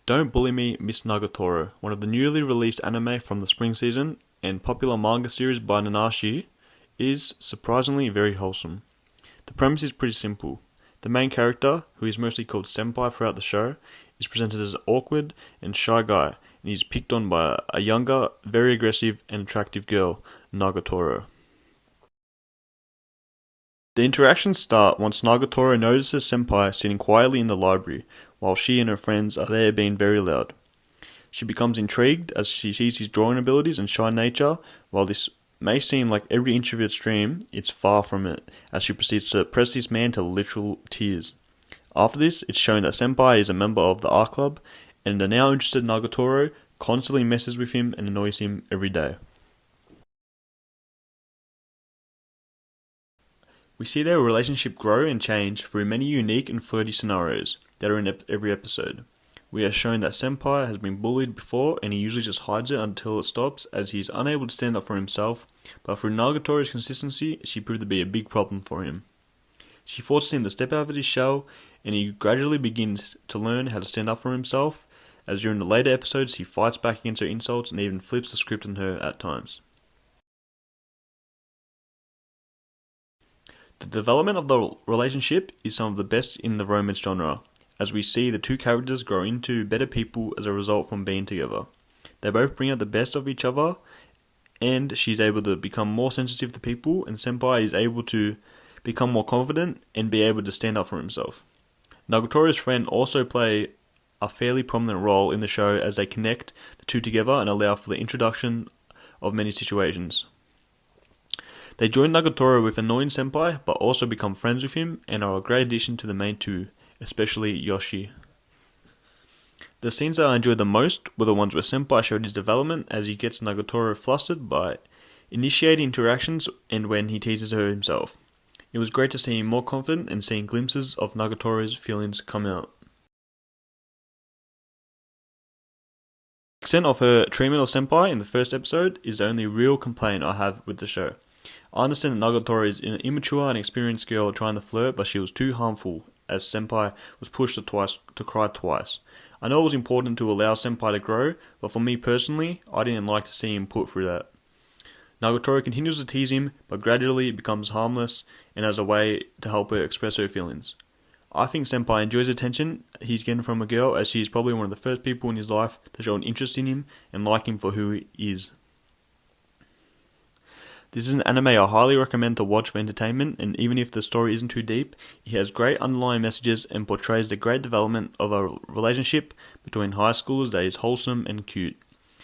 Don't Bully Me, Miss Nagatoro, one of the newly released anime from the spring season and popular manga series by Nanashi, is surprisingly very wholesome. The premise is pretty simple. The main character, who is mostly called Senpai throughout the show, is presented as an awkward and shy guy, and he's picked on by a younger, very aggressive and attractive girl, Nagatoro. The interactions start once Nagatoro notices Senpai sitting quietly in the library, while she and her friends are there being very loud. She becomes intrigued as she sees his drawing abilities and shy nature. While this may seem like every introvert's dream, it's far from it, as she proceeds to press this man to literal tears. After this, it's shown that Senpai is a member of the art club, and the now interested Nagatoro constantly messes with him and annoys him every day. We see their relationship grow and change through many unique and flirty scenarios that are in every episode. We are shown that Senpai has been bullied before and he usually just hides it until it stops, as he is unable to stand up for himself, but through Nagatoro's consistency, she proved to be a big problem for him. She forces him to step out of his shell, and he gradually begins to learn how to stand up for himself, as during the later episodes he fights back against her insults and even flips the script on her at times. The development of the relationship is some of the best in the romance genre, as we see the two characters grow into better people as a result from being together. They both bring out the best of each other, and she's able to become more sensitive to people, and Senpai is able to become more confident and be able to stand up for himself. Nagatoro's friend also play a fairly prominent role in the show, as they connect the two together and allow for the introduction of many situations. They join Nagatoro with annoying Senpai, but also become friends with him and are a great addition to the main two, especially Yoshi. The scenes that I enjoyed the most were the ones where Senpai showed his development, as he gets Nagatoro flustered by initiating interactions and when he teases her himself. It was great to see him more confident and seeing glimpses of Nagatoro's feelings come out. The extent of her treatment of Senpai in the first episode is the only real complaint I have with the show. I understand that Nagatoro is an immature and experienced girl trying to flirt, but she was too harmful, as Senpai was pushed to cry twice. I know it was important to allow Senpai to grow, but for me personally, I didn't like to see him put through that. Nagatoro continues to tease him, but gradually becomes harmless and as a way to help her express her feelings. I think Senpai enjoys the attention he's getting from a girl, as she is probably one of the first people in his life to show an interest in him and like him for who he is. This is an anime I highly recommend to watch for entertainment, and even if the story isn't too deep, it has great underlying messages and portrays the great development of a relationship between high schoolers that is wholesome and cute.